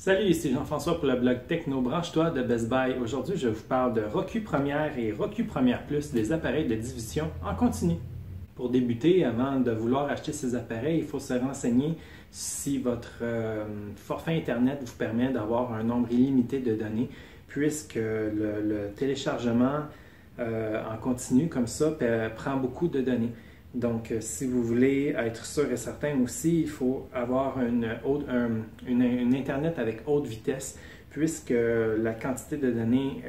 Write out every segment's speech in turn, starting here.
Salut, ici Jean-François pour le blog Techno Branche-toi de Best Buy. Aujourd'hui, je vous parle de Roku Premiere et Roku Premiere Plus, des appareils de diffusion en continu. Pour débuter, avant de vouloir acheter ces appareils, il faut se renseigner si votre forfait Internet vous permet d'avoir un nombre illimité de données, puisque le téléchargement en continu comme ça prend beaucoup de données. Donc, si vous voulez être sûr et certain aussi, il faut avoir une Internet avec haute vitesse, puisque la quantité de données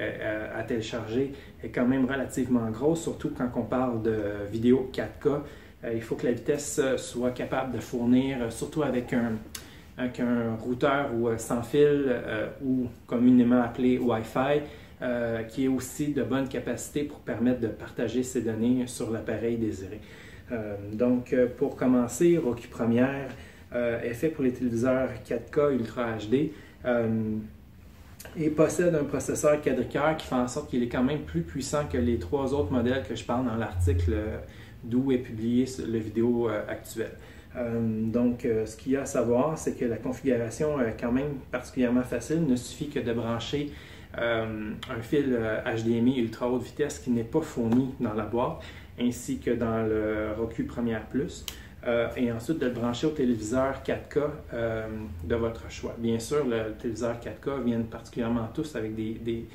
à télécharger est quand même relativement grosse, surtout quand on parle de vidéo 4K. Il faut que la vitesse soit capable de fournir, surtout avec un routeur ou sans fil ou communément appelé Wi-Fi, qui est aussi de bonne capacité pour permettre de partager ces données sur l'appareil désiré. Donc, pour commencer, Roku Premiere est fait pour les téléviseurs 4K Ultra HD et possède un processeur quadricœur qui fait en sorte qu'il est quand même plus puissant que les trois autres modèles que je parle dans l'article d'où est publié la vidéo actuelle. Donc, ce qu'il y a à savoir, c'est que la configuration est quand même particulièrement facile. Il ne suffit que de brancher un fil HDMI ultra haute vitesse qui n'est pas fourni dans la boîte, ainsi que dans le Roku Premiere Plus, et ensuite de le brancher au téléviseur 4K de votre choix. Bien sûr, le téléviseur 4K viennent particulièrement tous avec des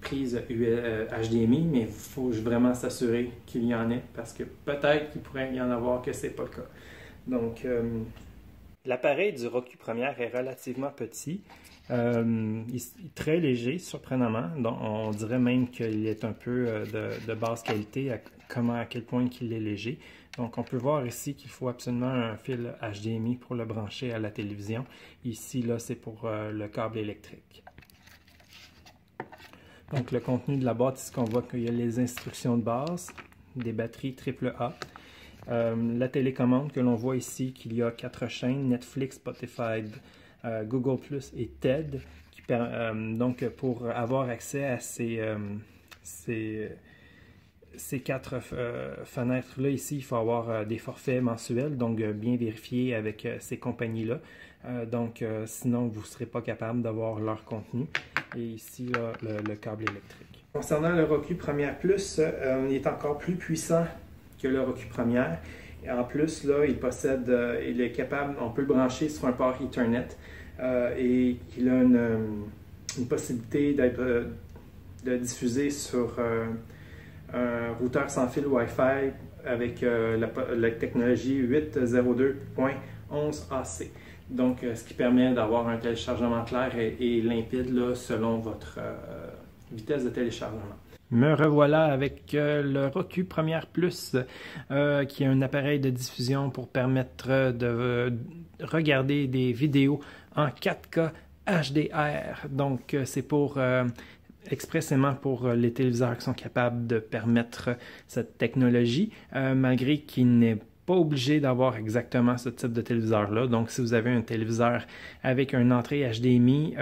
prises HDMI, mais il faut vraiment s'assurer qu'il y en ait, parce que peut-être qu'il pourrait y en avoir que ce n'est pas le cas. Donc, l'appareil du Roku Premiere est relativement petit. Il est très léger, surprenamment. Donc, on dirait même qu'il est un peu de basse qualité, à quel point il est léger. Donc, on peut voir ici qu'il faut absolument un fil HDMI pour le brancher à la télévision. Ici, là, c'est pour le câble électrique. Donc, le contenu de la boîte, ici, qu'on voit qu'il y a les instructions de base, des batteries AAA. La télécommande que l'on voit ici, qu'il y a 4 chaînes, Netflix, Spotify, Google Plus et TED, donc pour avoir accès à ces 4 fenêtres-là, ici, il faut avoir des forfaits mensuels, donc bien vérifier avec ces compagnies-là. Sinon, vous ne serez pas capable d'avoir leur contenu. Et ici, là, le câble électrique. Concernant le Roku Premiere Plus, il est encore plus puissant que le Roku Premiere. Et en plus, là, il est capable, on peut le brancher sur un port Ethernet et il a une possibilité de diffuser sur un routeur sans fil Wi-Fi avec la technologie 802.11ac. Donc, ce qui permet d'avoir un téléchargement clair et limpide là, selon votre vitesse de téléchargement. Me revoilà avec le Roku Premiere Plus, qui est un appareil de diffusion pour permettre de regarder des vidéos en 4K HDR. Donc, c'est expressément pour les téléviseurs qui sont capables de permettre cette technologie, malgré qu'il n'est pas obligé d'avoir exactement ce type de téléviseur-là. Donc, si vous avez un téléviseur avec une entrée HDMI,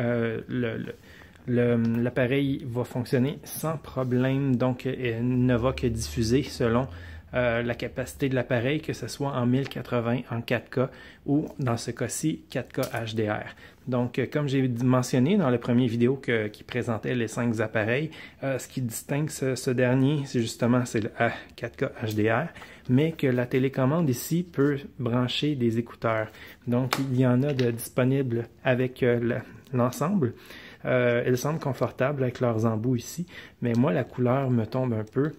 l'appareil va fonctionner sans problème, donc il ne va que diffuser selon la capacité de l'appareil, que ce soit en 1080 en 4K ou dans ce cas-ci 4K HDR. Donc, comme j'ai mentionné dans la première vidéo qui présentait les 5 appareils, ce qui distingue ce dernier, c'est justement le 4K HDR, mais que la télécommande ici peut brancher des écouteurs. Donc, il y en a de disponibles avec l'ensemble. Elles semblent confortables avec leurs embouts ici, mais moi, la couleur me tombe un peu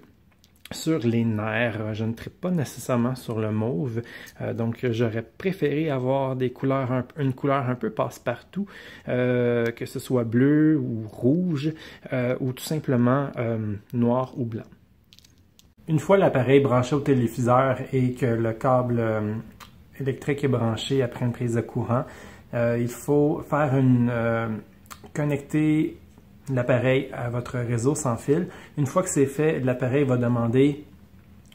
sur les nerfs. Je ne tripe pas nécessairement sur le mauve, donc j'aurais préféré avoir une couleur un peu passe-partout, que ce soit bleu ou rouge, ou tout simplement noir ou blanc. Une fois l'appareil branché au téléviseur et que le câble électrique est branché après une prise de courant, il faut faire connecter l'appareil à votre réseau sans fil. Une fois que c'est fait, l'appareil va demander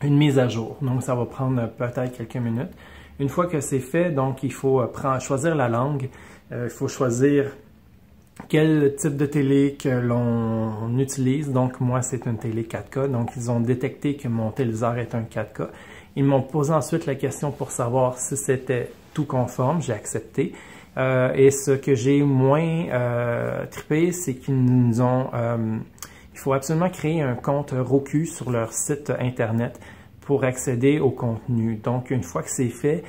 une mise à jour. Donc, ça va prendre peut-être quelques minutes. Une fois que c'est fait, donc il faut choisir la langue. Il faut choisir quel type de télé que l'on utilise. Donc, moi, c'est une télé 4K. Donc, ils ont détecté que mon téléviseur est un 4K. Ils m'ont posé ensuite la question pour savoir si c'était tout conforme. J'ai accepté. Et ce que j'ai moins trippé, c'est qu'ils nous ont... il faut absolument créer un compte Roku sur leur site Internet pour accéder au contenu. Donc, une fois que c'est fait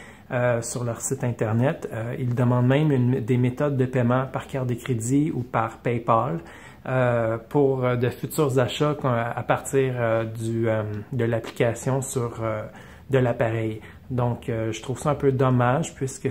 sur leur site Internet, ils demandent même des méthodes de paiement par carte de crédit ou par PayPal pour de futurs achats à partir de l'application de l'appareil. Donc, je trouve ça un peu dommage puisque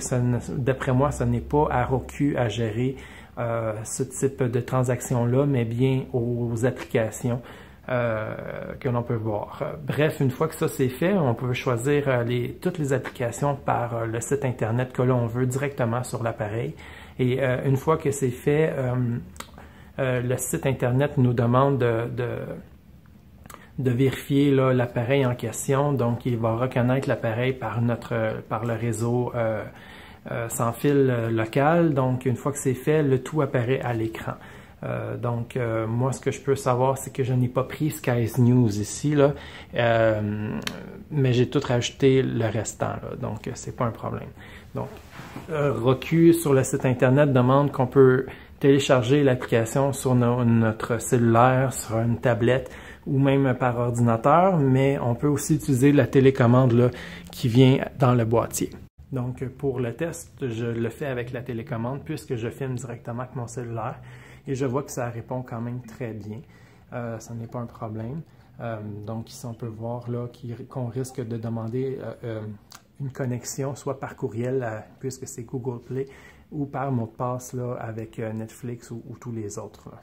d'après moi, ce n'est pas à Roku à gérer ce type de transaction-là, mais bien aux applications que l'on peut voir. Bref, une fois que ça c'est fait, on peut choisir toutes les applications par le site Internet que l'on veut directement sur l'appareil. Et une fois que c'est fait, le site Internet nous demande de vérifier l'appareil en question. Donc, il va reconnaître l'appareil par le réseau sans fil local. Donc, une fois que c'est fait, le tout apparaît à l'écran. Donc, moi, ce que je peux savoir, c'est que je n'ai pas pris Sky's News ici, là, mais j'ai tout rajouté le restant, là, donc c'est pas un problème. Donc, Roku sur le site Internet demande qu'on peut télécharger l'application sur notre cellulaire, sur une tablette ou même par ordinateur, mais on peut aussi utiliser la télécommande là, qui vient dans le boîtier. Donc, pour le test, je le fais avec la télécommande puisque je filme directement avec mon cellulaire. Et je vois que ça répond quand même très bien. Ça n'est pas un problème. Donc ici, on peut voir là qu'on risque de demander une connexion, soit par courriel, puisque c'est Google Play, ou par mot de passe là, avec Netflix ou tous les autres. Là.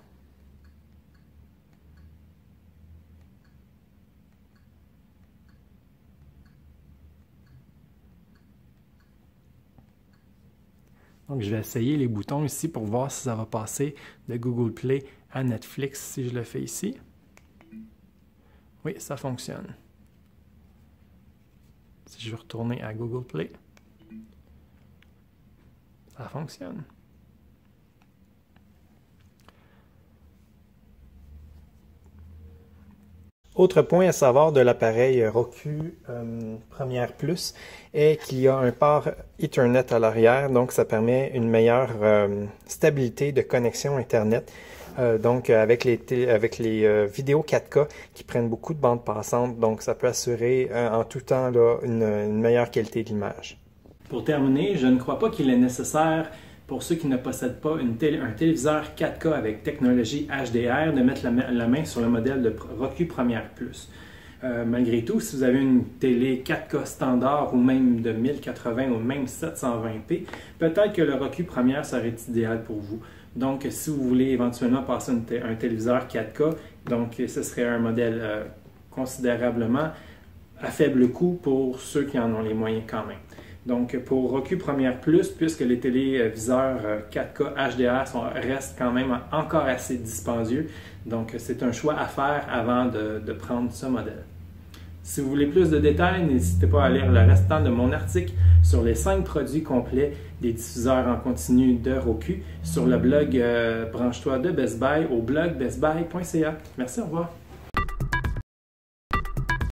Donc, je vais essayer les boutons ici pour voir si ça va passer de Google Play à Netflix si je le fais ici. Oui, ça fonctionne. Si je veux retourner à Google Play, ça fonctionne. Autre point à savoir de l'appareil Roku Premiere Plus est qu'il y a un port Ethernet à l'arrière, donc ça permet une meilleure stabilité de connexion Internet. Donc avec les vidéos 4K qui prennent beaucoup de bandes passantes, donc ça peut assurer en tout temps là, une meilleure qualité de l'image. Pour terminer, je ne crois pas qu'il est nécessaire pour ceux qui ne possèdent pas un téléviseur 4K avec technologie HDR, de mettre la main sur le modèle de Roku Premiere Plus. Malgré tout, si vous avez une télé 4K standard ou même de 1080 ou même 720p, peut-être que le Roku Premiere serait idéal pour vous. Donc, si vous voulez éventuellement passer un téléviseur 4K, donc ce serait un modèle considérablement à faible coût pour ceux qui en ont les moyens quand même. Donc, pour Roku Premiere Plus, puisque les téléviseurs 4K HDR restent quand même encore assez dispendieux, donc c'est un choix à faire avant de prendre ce modèle. Si vous voulez plus de détails, n'hésitez pas à lire le restant de mon article sur les 5 produits complets des diffuseurs en continu de Roku sur le blog Branche-toi de Best Buy au blog bestbuy.ca. Merci, au revoir.